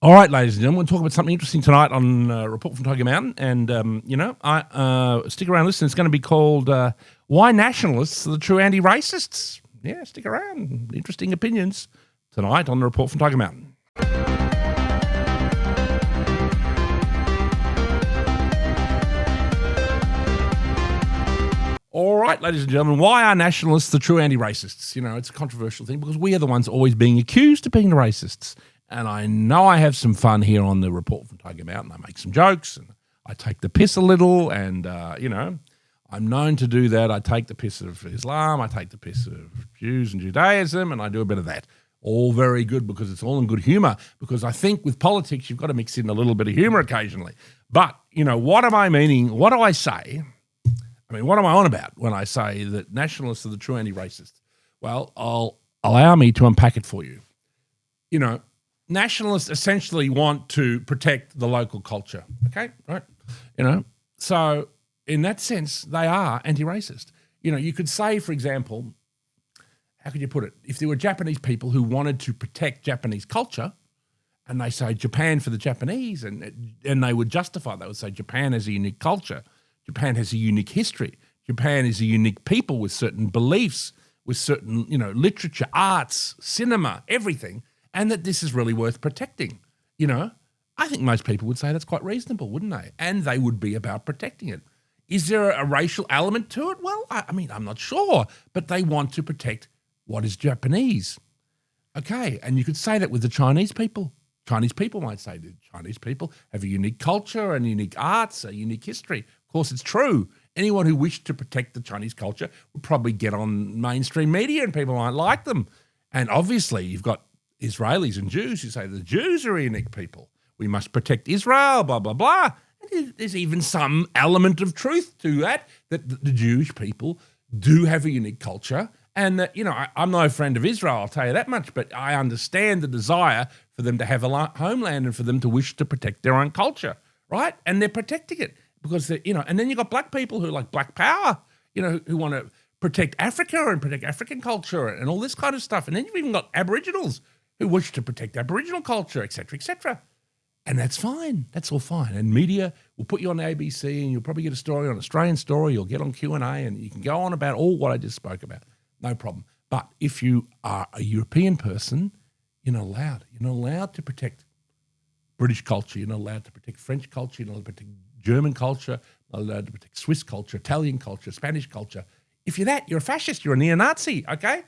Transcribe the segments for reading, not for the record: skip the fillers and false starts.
All right, ladies and gentlemen, we'll talk about something interesting tonight on Report from Tiger Mountain. And, stick around, listen. It's going to be called Why Nationalists Are the True Anti-Racists. Yeah, stick around. Interesting opinions tonight on the Report from Tiger Mountain. All right, ladies and gentlemen, why are nationalists the true anti-racists? You know, it's a controversial thing because we are the ones always being accused of being the racists. And I know I have some fun here on the Report from Tiger Mountain. I make some jokes and I take the piss a little and, I'm known to do that. I take the piss of Islam, I take the piss of Jews and Judaism, and I do a bit of that. All very good because it's all in good humour, because I think with politics you've got to mix in a little bit of humour occasionally. But, what am I meaning? What do I say? What am I on about when I say that nationalists are the true anti-racists? Well, allow me to unpack it for you. Nationalists essentially want to protect the local culture, okay, right? So in that sense, they are anti-racist. You could say, for example, how could you put it? If there were Japanese people who wanted to protect Japanese culture, and they say Japan for the Japanese, and they would justify, they would say Japan has a unique culture, Japan has a unique history, Japan is a unique people with certain beliefs, with certain, literature, arts, cinema, everything, and that this is really worth protecting. I think most people would say that's quite reasonable, wouldn't they? And they would be about protecting it. Is there a racial element to it? Well, I'm not sure, but they want to protect what is Japanese. Okay, and you could say that with the Chinese people. Chinese people might say that Chinese people have a unique culture and unique arts, a unique history. Of course, it's true. Anyone who wished to protect the Chinese culture would probably get on mainstream media and people might like them. And obviously, you've got Israelis and Jews who say the Jews are unique people. We must protect Israel, blah, blah, blah. And there's even some element of truth to that the Jewish people do have a unique culture. And that, I'm no friend of Israel, I'll tell you that much, but I understand the desire for them to have a homeland and for them to wish to protect their own culture, right? And they're protecting it because, and then you've got black people who like black power, who want to protect Africa and protect African culture and all this kind of stuff. And then you've even got Aboriginals who wish to protect Aboriginal culture, et cetera, et cetera. And that's fine. That's all fine. And media will put you on the ABC and you'll probably get a story on Australian Story. You'll get on Q&A and you can go on about all what I just spoke about. No problem. But if you are a European person, you're not allowed. You're not allowed to protect British culture. You're not allowed to protect French culture. You're not allowed to protect German culture. You're not allowed to protect Swiss culture, Italian culture, Spanish culture. If you're that, you're a fascist. You're a neo-Nazi, okay?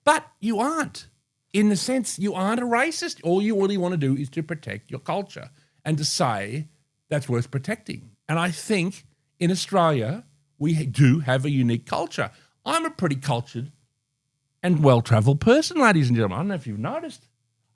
But you aren't. In the sense, you aren't a racist. All you really want to do is to protect your culture and to say that's worth protecting. And I think in Australia, we do have a unique culture. I'm a pretty cultured and well-travelled person, ladies and gentlemen. I don't know if you've noticed.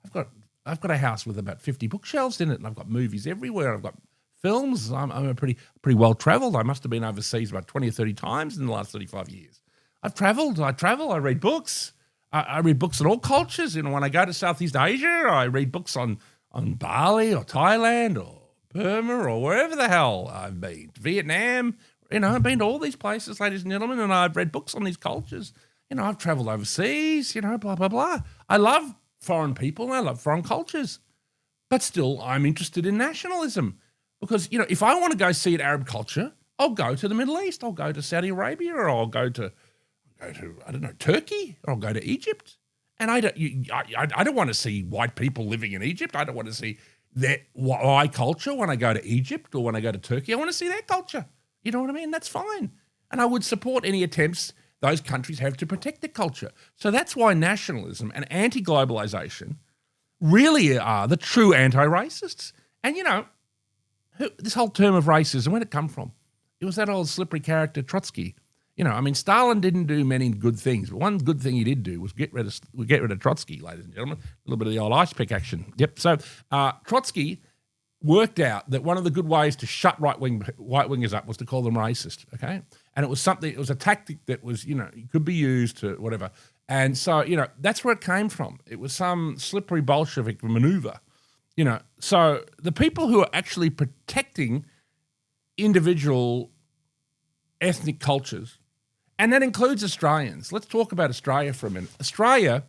I've got a house with about 50 bookshelves in it, and I've got movies everywhere. I've got films. I'm a pretty well-travelled. I must have been overseas about 20 or 30 times in the last 35 years. I've travelled. I read books. I read books on all cultures. When I go to Southeast Asia, I read books on Bali or Thailand or Burma or wherever the hell I've been. Vietnam. I've been to all these places, ladies and gentlemen, and I've read books on these cultures. I've travelled overseas, blah, blah, blah. I love foreign people and I love foreign cultures. But still, I'm interested in nationalism because, if I want to go see an Arab culture, I'll go to the Middle East. I'll go to Saudi Arabia or I'll go to Turkey, or I'll go to Egypt. And I don't want to see white people living in Egypt. I don't want to see my culture when I go to Egypt or when I go to Turkey. I want to see their culture. You know what I mean? That's fine. And I would support any attempts those countries have to protect their culture. So that's why nationalism and anti-globalization really are the true anti-racists. And, this whole term of racism, where'd it come from? It was that old slippery character Trotsky. Stalin didn't do many good things, but one good thing he did do was get rid of Trotsky, ladies and gentlemen. A little bit of the old ice pick action. Yep. So Trotsky worked out that one of the good ways to shut right-wingers up was to call them racist, okay? And it was a tactic that was, could be used to whatever. And so, that's where it came from. It was some slippery Bolshevik maneuver, So the people who are actually protecting individual ethnic cultures, and that includes Australians. Let's talk about Australia for a minute. Australia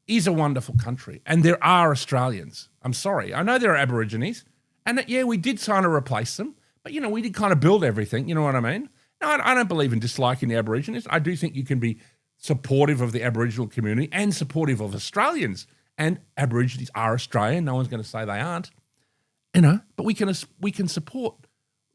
is a wonderful country, and there are Australians, I'm sorry. I know there are Aborigines, and that, yeah, we did try to replace them, but, you know, we did kind of build everything. You know what I mean? No, I don't believe in disliking the Aborigines. I do think you can be supportive of the Aboriginal community and supportive of Australians. And Aborigines are Australian. No one's going to say they aren't. You know, but we can support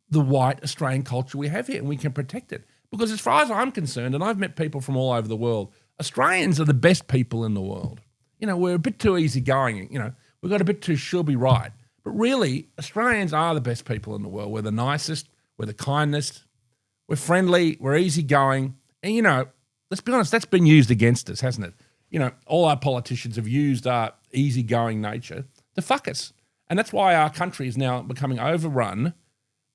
the white Australian culture we have here, and we can protect it. Because as far as I'm concerned, and I've met people from all over the world, Australians are the best people in the world. You know, we're a bit too easygoing. You know, we've got a bit too she'll be right. But really, Australians are the best people in the world. We're the nicest. We're the kindest. We're friendly. We're easygoing. And, you know, let's be honest, that's been used against us, hasn't it? You know, all our politicians have used our easygoing nature to fuck us. And that's why our country is now becoming overrun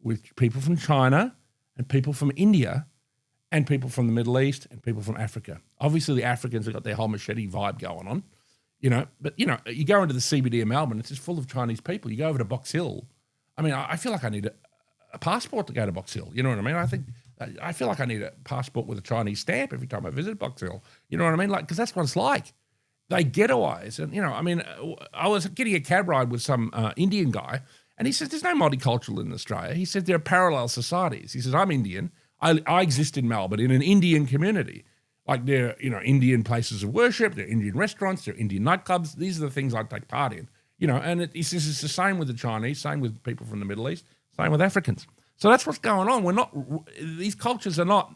with people from China and people from India and people from the Middle East and people from Africa. Obviously, the Africans have got their whole machete vibe going on, you know. But, you know, you go into the CBD of Melbourne, it's just full of Chinese people. You go over to Box Hill. I mean, I feel like I need a passport to go to Box Hill. You know what I mean? I feel like I need a passport with a Chinese stamp every time I visit Box Hill. You know what I mean? Like, because that's what it's like. They ghettoise. And, you know, I mean, I was getting a cab ride with some Indian guy, and he says, there's no multicultural in Australia. He said there are parallel societies. He says, I'm Indian. I exist in Melbourne in an Indian community. Like there are, you know, Indian places of worship, there are Indian restaurants, there are Indian nightclubs. These are the things I take part in. You know, and he says it's the same with the Chinese, same with people from the Middle East, same with Africans. So that's what's going on. These cultures are not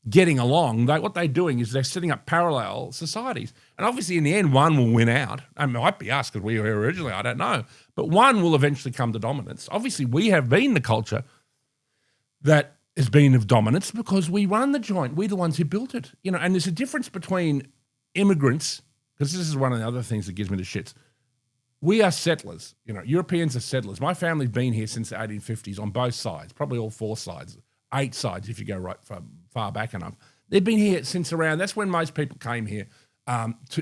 getting along. What they're doing is they're setting up parallel societies. And obviously in the end, one will win out. It might be us because we were here originally, I don't know. But one will eventually come to dominance. Obviously we have been the culture that has been of dominance because we run the joint. We're the ones who built it. You know, and there's a difference between immigrants, because this is one of the other things that gives me the shits. We are settlers. You know, Europeans are settlers. My family's been here since the 1850s on both sides, probably all four sides, 8 sides if you go right far back enough. They've been here since around, that's when most people came here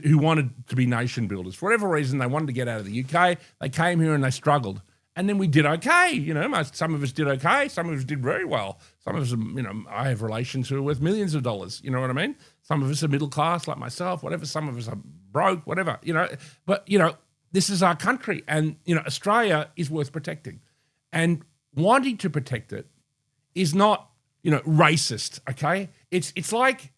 who wanted to be nation builders. For whatever reason, they wanted to get out of the UK. They came here and they struggled. And then we did okay. You know, some of us did okay. Some of us did very well. Some of us, you know, I have relations who are worth millions of dollars. You know what I mean? Some of us are middle class like myself, whatever. Some of us are broke, whatever, you know. But, you know, this is our country, and, you know, Australia is worth protecting. And wanting to protect it is not, you know, racist, okay? It's like,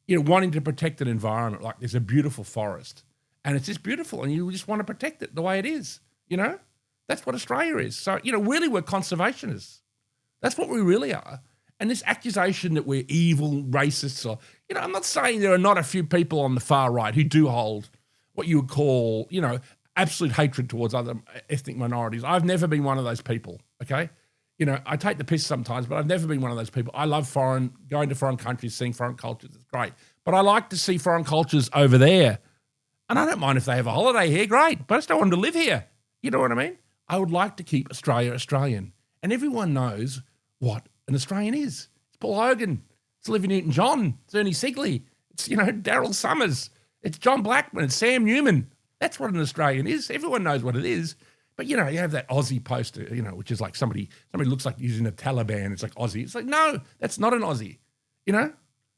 you know, wanting to protect an environment. Like there's a beautiful forest, and it's just beautiful, and you just want to protect it the way it is, you know? That's what Australia is. So, you know, really we're conservationists. That's what we really are. And this accusation that we're evil, racists, or, you know, I'm not saying there are not a few people on the far right who do hold what you would call, you know, absolute hatred towards other ethnic minorities. I've never been one of those people, okay? You know, I take the piss sometimes, but I've never been one of those people. I love going to foreign countries, seeing foreign cultures. It's great. But I like to see foreign cultures over there. And I don't mind if they have a holiday here, great. But I just don't want them to live here. You know what I mean? I would like to keep Australia Australian. And everyone knows what an Australian is. It's Paul Hogan. It's Olivia Newton-John. It's Ernie Sigley. It's, you know, Daryl Summers. It's John Blackman. It's Sam Newman. That's what an Australian is. Everyone knows what it is. But, you know, you have that Aussie poster, you know, which is like somebody looks like using a Taliban. It's like Aussie. It's like, no, that's not an Aussie, you know?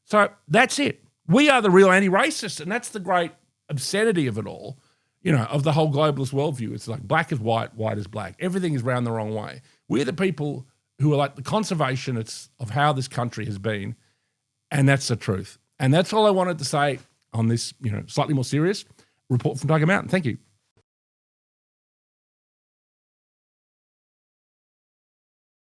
So that's it. We are the real anti-racists, and that's the great obscenity of it all, you know, of the whole globalist worldview. It's like black is white, white is black. Everything is round the wrong way. We're the people who are like the conservationists of how this country has been, and that's the truth. And that's all I wanted to say on this, you know, slightly more serious report from Tiger Mountain. Thank you.